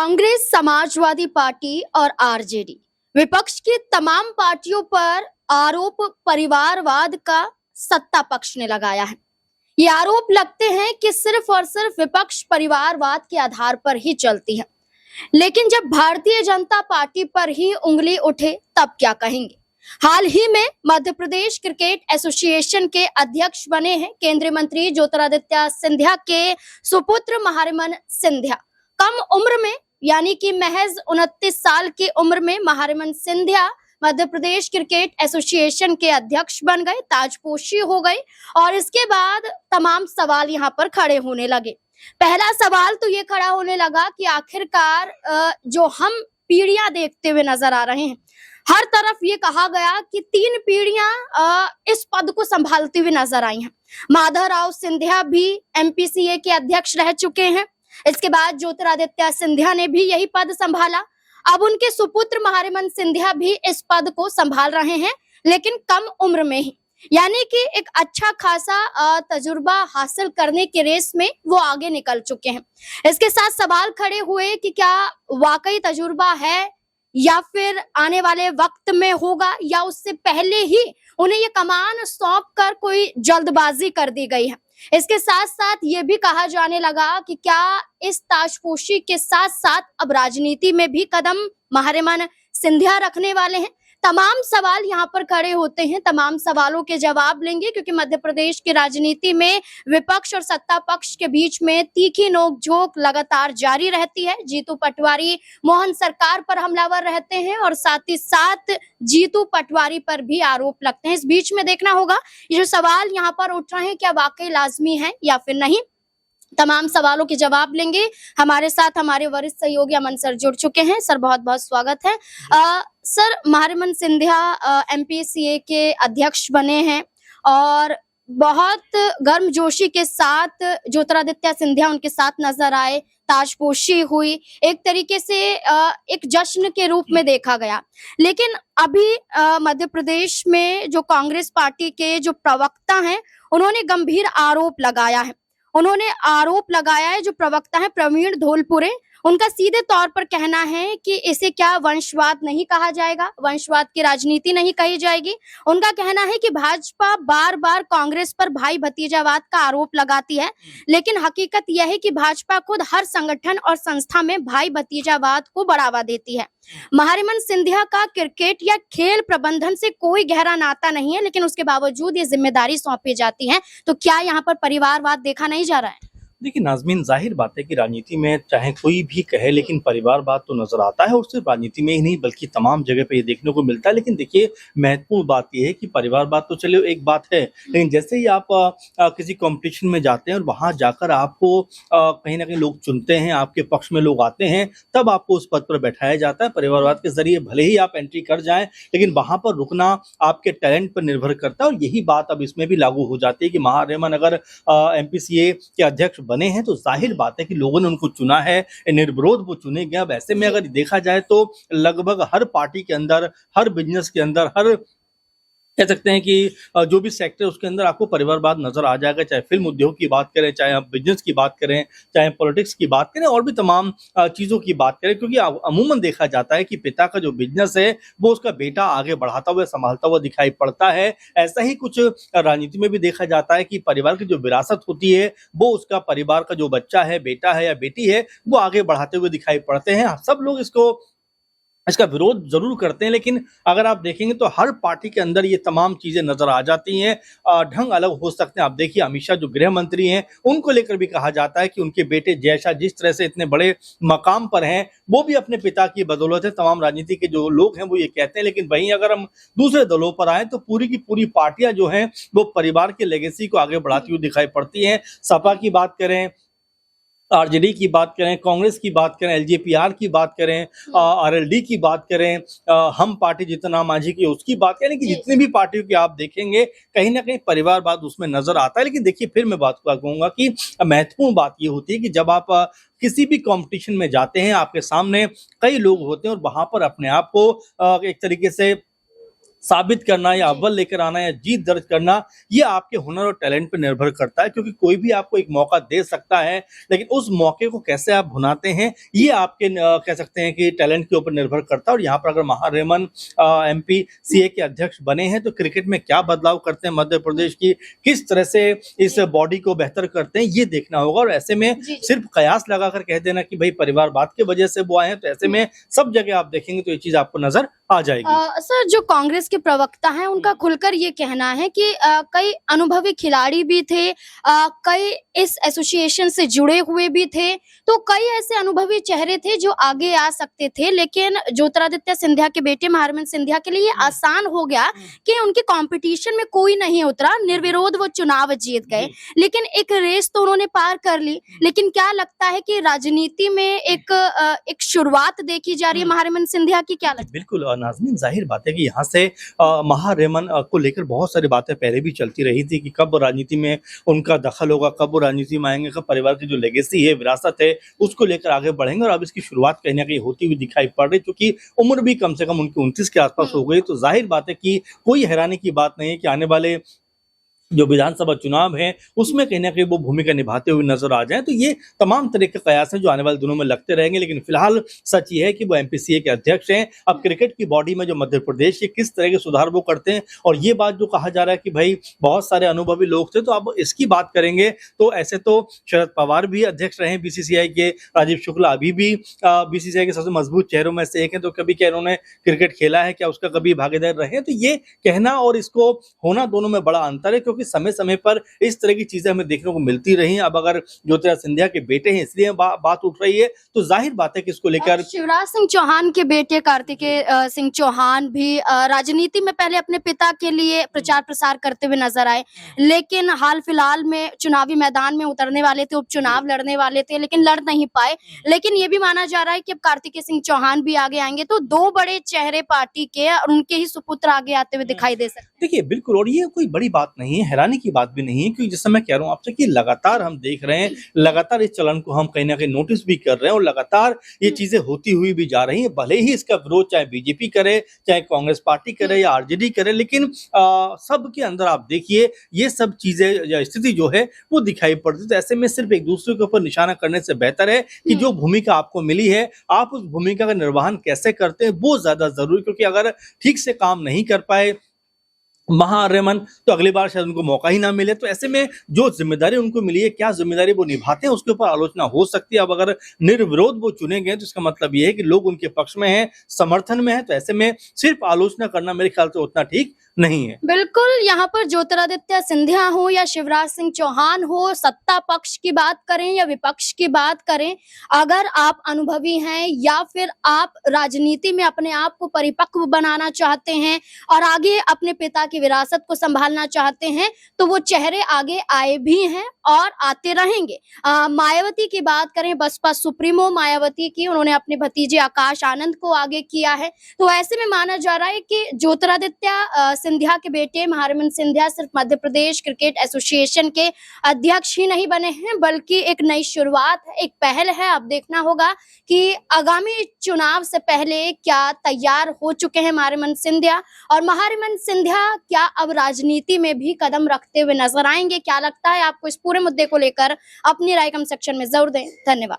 Congress, Samajwadi party और RJD विपक्ष की तमाम पार्टियों पर आरोप परिवारवाद का सत्ता पक्ष ने लगाया है। ये आरोप लगते हैं कि सिर्फ और सिर्फ विपक्ष परिवारवाद के आधार पर ही चलती है, लेकिन जब भारतीय जनता पार्टी पर ही उंगली उठे तब क्या कहेंगे। हाल ही में मध्य प्रदेश क्रिकेट एसोसिएशन के अध्यक्ष बने हैं केंद्रीय मंत्री ज्योतिरादित्य सिंधिया के सुपुत्र महारिमन सिंधिया। कम उम्र में यानी कि महज 29 साल की उम्र में महारिमन सिंधिया मध्य प्रदेश क्रिकेट एसोसिएशन के अध्यक्ष बन गए, ताजपोशी हो गए और इसके बाद तमाम सवाल यहाँ पर खड़े होने लगे। पहला सवाल तो ये खड़ा होने लगा कि आखिरकार जो हम पीढ़ियां देखते हुए नजर आ रहे हैं, हर तरफ ये कहा गया कि 3 पीढ़ियां इस पद को संभालती हुई नजर आई हैं। माधवराव सिंधिया भी एमपीसीए के अध्यक्ष रह चुके हैं, इसके बाद ज्योतिरादित्य सिंधिया ने भी यही पद संभाला। अब उनके सुपुत्र महारिमन सिंधिया भी इस पद को संभाल रहे हैं, लेकिन कम उम्र में ही, यानी कि एक अच्छा खासा तजुर्बा हासिल करने के रेस में वो आगे निकल चुके हैं। इसके साथ सवाल खड़े हुए कि क्या वाकई तजुर्बा है या फिर आने वाले वक्त में होगा, या उससे पहले ही उन्हें ये कमान सौंप कर कोई जल्दबाजी कर दी गई है। इसके साथ साथ ये भी कहा जाने लगा कि क्या इस ताजपोशी के साथ साथ अब राजनीति में भी कदम महारिमन सिंधिया रखने वाले हैं। तमाम सवाल यहाँ पर खड़े होते हैं, तमाम सवालों के जवाब लेंगे, क्योंकि मध्य प्रदेश की राजनीति में विपक्ष और सत्ता पक्ष के बीच में तीखी नोकझोंक लगातार जारी रहती है। जीतू पटवारी मोहन सरकार पर हमलावर रहते हैं और साथ ही साथ जीतू पटवारी पर भी आरोप लगते हैं। इस बीच में देखना होगा ये जो सवाल यहाँ पर उठ रहे हैं क्या वाकई लाजमी है या फिर नहीं। तमाम सवालों के जवाब लेंगे। हमारे साथ हमारे वरिष्ठ सहयोगी अमन सर जुड़ चुके हैं। सर बहुत बहुत स्वागत है। सर, महारिमन सिंधिया एमपीसीए के अध्यक्ष बने हैं और बहुत गर्मजोशी के साथ ज्योतिरादित्य सिंधिया उनके साथ नजर आए, ताजपोशी हुई, एक तरीके से एक जश्न के रूप में देखा गया। लेकिन अभी मध्य प्रदेश में जो कांग्रेस पार्टी के जो प्रवक्ता हैं, उन्होंने गंभीर आरोप लगाया है। जो प्रवक्ता है प्रवीण धोलपुरे, उनका सीधे तौर पर कहना है कि इसे क्या वंशवाद नहीं कहा जाएगा, वंशवाद की राजनीति नहीं कही जाएगी। उनका कहना है कि भाजपा बार बार कांग्रेस पर भाई भतीजावाद का आरोप लगाती है, लेकिन हकीकत यह है कि भाजपा खुद हर संगठन और संस्था में भाई भतीजावाद को बढ़ावा देती है। महारिमन सिंधिया का क्रिकेट या खेल प्रबंधन से कोई गहरा नाता नहीं है, लेकिन उसके बावजूद ये जिम्मेदारी सौंपी जाती है। तो क्या यहाँ पर परिवारवाद देखा नहीं जा रहा है? देखिए नाज़मीन, जाहिर बात है कि राजनीति में चाहे कोई भी कहे, लेकिन परिवारवाद तो नजर आता है, और सिर्फ राजनीति में ही नहीं बल्कि तमाम जगह पे ये देखने को मिलता है। लेकिन देखिए, महत्वपूर्ण बात ये है कि परिवारवाद तो चलो एक बात है, लेकिन जैसे ही आप किसी कंपटीशन में जाते हैं और वहां जाकर आपको कहीं ना कहीं लोग चुनते हैं, आपके पक्ष में लोग आते हैं, तब आपको उस पद पर बैठाया जाता है। परिवारवाद के जरिए भले ही आप एंट्री कर जाएं, लेकिन वहां पर रुकना आपके टैलेंट पर निर्भर करता है। और यही बात अब इसमें भी लागू हो जाती है कि महारिमन अगर एमपीसीए के अध्यक्ष बने हैं तो जाहिर बात है कि लोगों ने उनको चुना है, निर्विरोध वो चुने गए। अब ऐसे में अगर देखा जाए तो लगभग हर पार्टी के अंदर, हर बिजनेस के अंदर, हर कह सकते हैं कि जो भी सेक्टर उसके अंदर आपको परिवारवाद नजर आ जाएगा। चाहे फिल्म उद्योग की बात करें, चाहे आप बिजनेस की बात करें, चाहे पॉलिटिक्स की बात करें, और भी तमाम चीज़ों की बात करें, क्योंकि अमूमन देखा जाता है कि पिता का जो बिजनेस है वो उसका बेटा आगे बढ़ाता हुआ, संभालता हुआ दिखाई पड़ता है। ऐसा ही कुछ राजनीति में भी देखा जाता है कि परिवार की जो विरासत होती है वो उसका परिवार का जो बच्चा है, बेटा है या बेटी है, वो आगे बढ़ाते हुए दिखाई पड़ते हैं। सब लोग इसका विरोध जरूर करते हैं, लेकिन अगर आप देखेंगे तो हर पार्टी के अंदर ये तमाम चीजें नजर आ जाती हैं। ढंग अलग हो सकते हैं। आप देखिए, अमित शाह जो गृह मंत्री हैं, उनको लेकर भी कहा जाता है कि उनके बेटे जय शाह जिस तरह से इतने बड़े मकाम पर हैं, वो भी अपने पिता की बदौलत है। तमाम राजनीति के जो लोग हैं वो ये कहते हैं। लेकिन वहीं अगर हम दूसरे दलों पर आए तो पूरी की पूरी पार्टियां जो हैं वो परिवार के लेगेसी को आगे बढ़ाती हुई दिखाई पड़ती हैं। सपा की बात करें, आरजेडी की बात करें, कांग्रेस की बात करें, एलजेपीआर की बात करें, आरएलडी की बात करें, हम पार्टी जीतन मांझी की उसकी बात करें, कि जितनी भी पार्टियों की आप देखेंगे कहीं ना कहीं परिवारवाद उसमें नजर आता है। लेकिन देखिए, फिर मैं बात कहूंगा कि महत्वपूर्ण बात ये होती है कि जब आप किसी भी कंपटीशन में जाते हैं, आपके सामने कई लोग होते हैं और वहां पर अपने आप को एक तरीके से साबित करना या अव्वल लेकर आना या जीत दर्ज करना, ये आपके हुनर और टैलेंट पे निर्भर करता है, क्योंकि कोई भी आपको एक मौका दे सकता है, लेकिन उस मौके को कैसे आप भुनाते हैं, ये आपके कह सकते हैं कि टैलेंट के ऊपर निर्भर करता है। और यहाँ पर अगर महारेमन एमपी सीए के अध्यक्ष बने हैं तो क्रिकेट में क्या बदलाव करते हैं मध्य प्रदेश की, किस तरह से इस बॉडी को बेहतर करते हैं, ये देखना होगा। और ऐसे में सिर्फ कयास लगाकर कह देना कि भाई परिवारवाद की वजह से वो आए हैं, तो ऐसे में सब जगह आप देखेंगे तो ये चीज आपको नजर आ जाएगी। सर, जो कांग्रेस के प्रवक्ता हैं उनका खुलकर ये कहना है कि कई अनुभवी खिलाड़ी भी थे, कई इस एसोसिएशन से जुड़े हुए भी थे, तो कई ऐसे अनुभवी चेहरे थे जो आगे आ सकते थे, लेकिन ज्योतिरादित्य सिंधिया के बेटे महारमन सिंधिया के लिए आसान हो गया कि उनके कंपटीशन में कोई नहीं उतरा, निर्विरोध वो चुनाव जीत गए। लेकिन एक रेस तो उन्होंने पार कर ली, लेकिन क्या लगता है कि राजनीति में एक शुरुआत देखी जा रही है महारमन सिंधिया की, क्या लगता है? बिल्कुल नाज़मीन, जाहिर बात है कि यहाँ से महारेमन को लेकर बहुत सारी बातें पहले भी चलती रही थी कि कब राजनीति में उनका दखल होगा, कब वो राजनीति में आएंगे, कब परिवार की जो लेगेसी है, विरासत है, उसको लेकर आगे बढ़ेंगे। और अब इसकी शुरुआत कहीं ना कहीं होती हुई दिखाई पड़ रही, क्योंकि उम्र भी कम से कम उनकी 29 के आसपास हो गई। तो जाहिर बात है कि कोई हैरानी की बात नहीं है कि आने वाले जो विधानसभा चुनाव है उसमें कहीं ना कहीं वो भूमिका निभाते हुए नजर आ जाए। तो ये तमाम तरह के कयास हैं जो आने वाले दिनों में लगते रहेंगे, लेकिन फिलहाल सच ये है कि वो एमपीसीए के अध्यक्ष हैं। अब क्रिकेट की बॉडी में जो मध्य प्रदेश के किस तरह के सुधार वो करते हैं, और ये बात जो कहा जा रहा है कि भाई बहुत सारे अनुभवी लोग थे, तो अब इसकी बात करेंगे तो ऐसे तो शरद पवार भी अध्यक्ष रहे बीसीसीआई के, राजीव शुक्ला अभी भी बीसीसीआई के सबसे मजबूत चेहरों में से एक है, तो कभी क्या इन्होंने क्रिकेट खेला है, क्या उसका कभी भागीदार रहे? तो ये कहना और इसको होना दोनों में बड़ा अंतर है, क्योंकि समय समय पर इस तरह की चीजें हमें देखने को मिलती रही। अब अगर ज्योतिरादित्य सिंधिया के बेटे हैं इसलिए बात उठ रही है, तो जाहिर बात है कि इसको लेकर शिवराज सिंह चौहान के बेटे कार्तिकेय सिंह चौहान भी राजनीति में पहले अपने पिता के लिए प्रचार प्रसार करते हुए नजर आए, लेकिन हाल फिलहाल में चुनावी मैदान में उतरने वाले थे, उपचुनाव लड़ने वाले थे, लेकिन लड़ नहीं पाए। लेकिन ये भी माना जा रहा है कि अब कार्तिकेय सिंह चौहान भी आगे आएंगे, तो दो बड़े चेहरे पार्टी के और उनके ही सुपुत्र आगे आते हुए दिखाई दे सकते हैं। देखिए बिल्कुल, और ये कोई बड़ी बात नहीं है, हैरानी की बात भी नहीं है, क्योंकि जिस मैं कह रहा हूँ आपसे कि लगातार हम देख रहे हैं, लगातार इस चलन को हम कहीं ना कहीं नोटिस भी कर रहे हैं, और लगातार ये चीजें होती हुई भी जा रही हैं। भले ही इसका विरोध चाहे बीजेपी करे, चाहे कांग्रेस पार्टी करे या आरजेडी करे, लेकिन सब के अंदर आप देखिए ये सब चीजें या स्थिति जो है वो दिखाई पड़ती है। तो ऐसे में सिर्फ एक दूसरे के ऊपर निशाना करने से बेहतर है कि जो भूमिका आपको मिली है आप उस भूमिका का निर्वहन कैसे करते हैं वो ज्यादा जरूरी, क्योंकि अगर ठीक से काम नहीं कर पाए महारेमन तो अगली बार शायद उनको मौका ही ना मिले। तो ऐसे में जो जिम्मेदारी उनको मिली है, क्या जिम्मेदारी वो निभाते हैं, उसके ऊपर आलोचना हो सकती है। अब अगर निर्विरोध वो चुने गए तो इसका मतलब ये है कि लोग उनके पक्ष में हैं, समर्थन में है, तो ऐसे में सिर्फ आलोचना करना मेरे ख्याल से उतना ठीक नहीं है। बिल्कुल, यहाँ पर ज्योतिरादित्य सिंधिया हो या शिवराज सिंह चौहान हो, सत्ता पक्ष की बात करें या विपक्ष की बात करें, अगर आप अनुभवी हैं या फिर आप राजनीति में अपने आप को परिपक्व बनाना चाहते हैं और आगे अपने पिता की विरासत को संभालना चाहते हैं, तो वो चेहरे आगे आए भी हैं और आते रहेंगे। मायावती की बात करें, बसपा सुप्रीमो मायावती की, उन्होंने अपने भतीजे आकाश आनंद को आगे किया है। तो ऐसे में माना जा रहा है कि ज्योतिरादित्य सिंधिया के बेटे महारमन सिंधिया सिर्फ मध्य प्रदेश क्रिकेट एसोसिएशन के अध्यक्ष ही नहीं बने हैं, बल्कि एक नई शुरुआत है, एक पहल है। अब देखना होगा कि आगामी चुनाव से पहले क्या तैयार हो चुके हैं महारमन सिंधिया, और महारमन सिंधिया क्या अब राजनीति में भी कदम रखते हुए नजर आएंगे। क्या लगता है आपको? इस पूरे मुद्दे को लेकर अपनी राय कमेंट सेक्शन में जरूर दें। धन्यवाद।